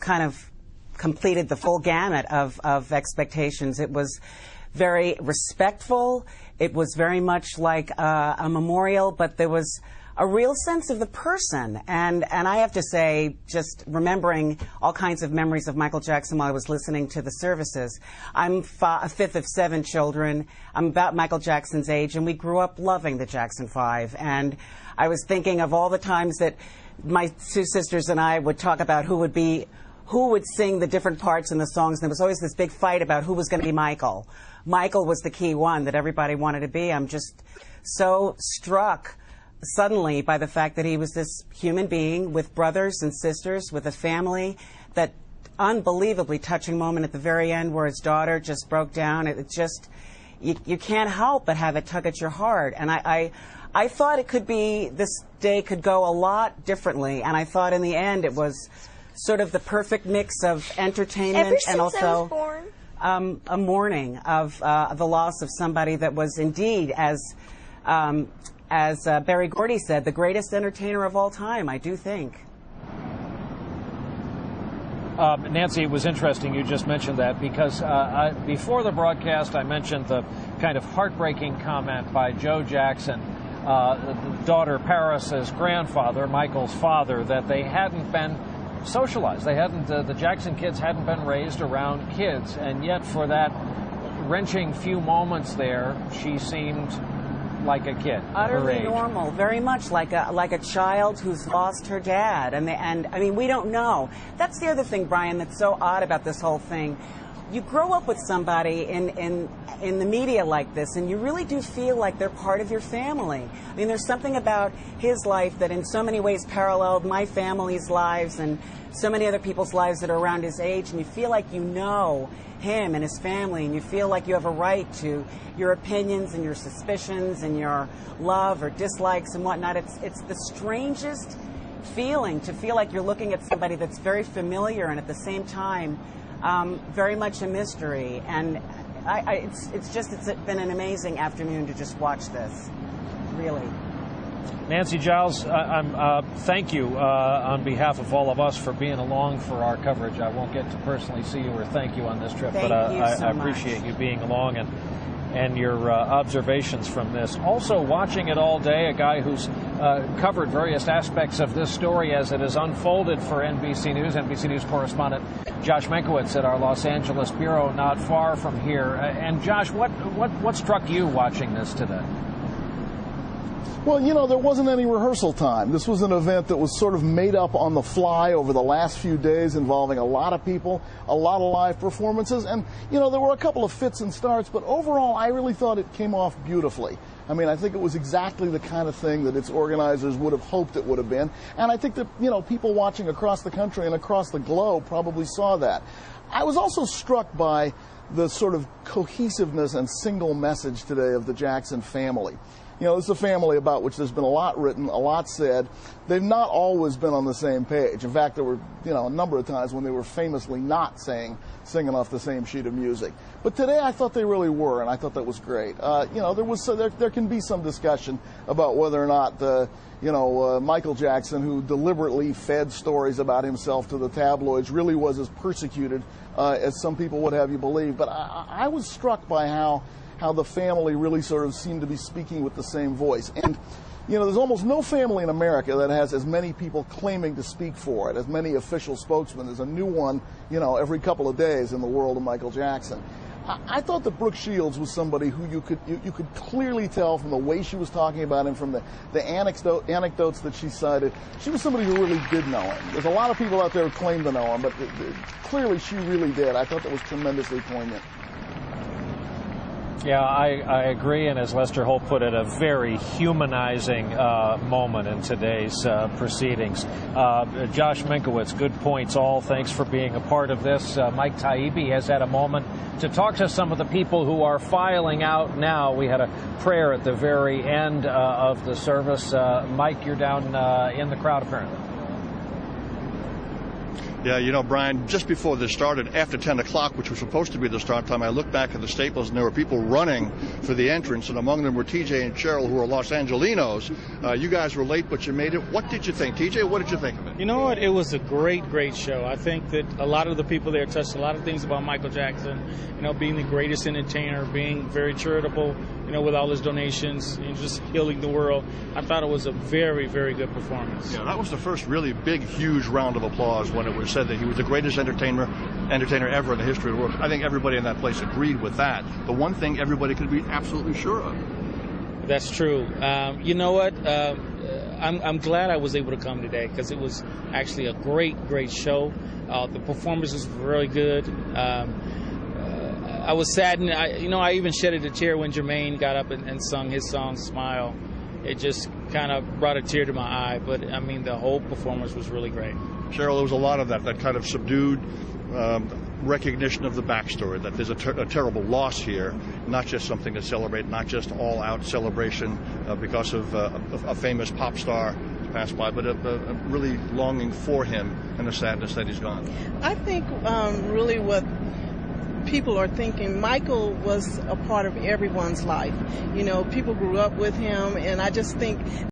kind of completed the full gamut of expectations. It was very respectful. It was very much like a memorial, but there was a real sense of the person. And I have to say, just remembering all kinds of memories of Michael Jackson while I was listening to the services. I'm a fifth of 7 children. I'm about Michael Jackson's age, and we grew up loving the Jackson 5. And I was thinking of all the times that my 2 sisters and I would talk about who would sing the different parts in the songs. And there was always this big fight about who was going to be Michael. Michael was the key one that everybody wanted to be. I'm just so struck suddenly by the fact that he was this human being with brothers and sisters, with a family. That unbelievably touching moment at the very end where his daughter just broke down. It just, you can't help but have it tug at your heart. And I thought it could be, this day could go a lot differently. And I thought in the end it was sort of the perfect mix of entertainment and also a mourning of the loss of somebody that was indeed, as Berry Gordy said, the greatest entertainer of all time, I do think. Nancy, it was interesting you just mentioned that, because before the broadcast I mentioned the kind of heartbreaking comment by Joe Jackson, daughter Paris's grandfather, Michael's father, that they hadn't been socialized. They hadn't, the Jackson kids hadn't been raised around kids, and yet for that wrenching few moments there, she seemed like a kid. Utterly normal, very much like a child who's lost her dad. And I mean, we don't know. That's the other thing, Brian, that's so odd about this whole thing. You grow up with somebody in the media like this, and you really do feel like they're part of your family. I mean, there's something about his life that in so many ways paralleled my family's lives and so many other people's lives that are around his age, and you feel like you know him and his family, and you feel like you have a right to your opinions and your suspicions and your love or dislikes and whatnot. It's the strangest feeling to feel like you're looking at somebody that's very familiar and at the same time very much a mystery. And it's been an amazing afternoon to just watch this, really. Nancy Giles, thank you on behalf of all of us for being along for our coverage. I won't get to personally see you or thank you on this trip, but I appreciate you being along and your observations from this. Also watching it all day, a guy who's covered various aspects of this story as it has unfolded for NBC News correspondent Josh Menkowitz at our Los Angeles bureau not far from here. And Josh, what struck you watching this today? Well, you know, there wasn't any rehearsal time. This was an event that was sort of made up on the fly over the last few days, involving a lot of people, a lot of live performances. And, you know, there were a couple of fits and starts, but overall, I really thought it came off beautifully. I mean, I think it was exactly the kind of thing that its organizers would have hoped it would have been. And I think that, you know, people watching across the country and across the globe probably saw that. I was also struck by the sort of cohesiveness and single message today of the Jackson family. You know, it's a family about which there's been a lot written, a lot said. They've not always been on the same page. In fact, there were, you know, a number of times when they were famously not singing off the same sheet of music. But today I thought they really were, and I thought that was great. You know, there can be some discussion about whether or not Michael Jackson, who deliberately fed stories about himself to the tabloids, really was as persecuted as some people would have you believe. But I was struck by how the family really sort of seemed to be speaking with the same voice. And, you know, there's almost no family in America that has as many people claiming to speak for it, as many official spokesmen. There's a new one, you know, every couple of days in the world of Michael Jackson. I thought that Brooke Shields was somebody who you could clearly tell from the way she was talking about him, from the anecdotes that she cited. She was somebody who really did know him. There's a lot of people out there who claim to know him, but clearly she really did. I thought that was tremendously poignant. Yeah, I agree, and as Lester Holt put it, a very humanizing moment in today's proceedings. Josh Menkowitz, good points all. Thanks for being a part of this. Mike Taibbi has had a moment to talk to some of the people who are filing out now. We had a prayer at the very end of the service. Mike, you're down in the crowd, apparently. Yeah, you know, Brian, just before this started, after 10 o'clock, which was supposed to be the start time, I looked back at the Staples, and there were people running for the entrance, and among them were TJ and Cheryl, who are Los Angelinos. You guys were late, but you made it. What did you think? TJ, what did you think of it? You know what? It was a great show. I think that a lot of the people there touched a lot of things about Michael Jackson, you know, being the greatest entertainer, being very charitable, you know, with all his donations, and just healing the world. I thought it was a very, very good performance. Yeah, that was the first really big, huge round of applause when it was said that he was the greatest entertainer ever in the history of the world. I think everybody in that place agreed with that. The one thing everybody could be absolutely sure of. That's true. You know what? I'm glad I was able to come today because it was actually a great show. The performances were really good. I was saddened. I even shedded a tear when Jermaine got up and sung his song, Smile. It just kind of brought a tear to my eye. But, I mean, the whole performance was really great. Cheryl, there was a lot of that kind of subdued recognition of the backstory, that there's a terrible loss here, not just something to celebrate, not just all-out celebration because of a famous pop star passed by, but a really longing for him and a sadness that he's gone. I think really what people are thinking, Michael was a part of everyone's life. You know, people grew up with him, and I just think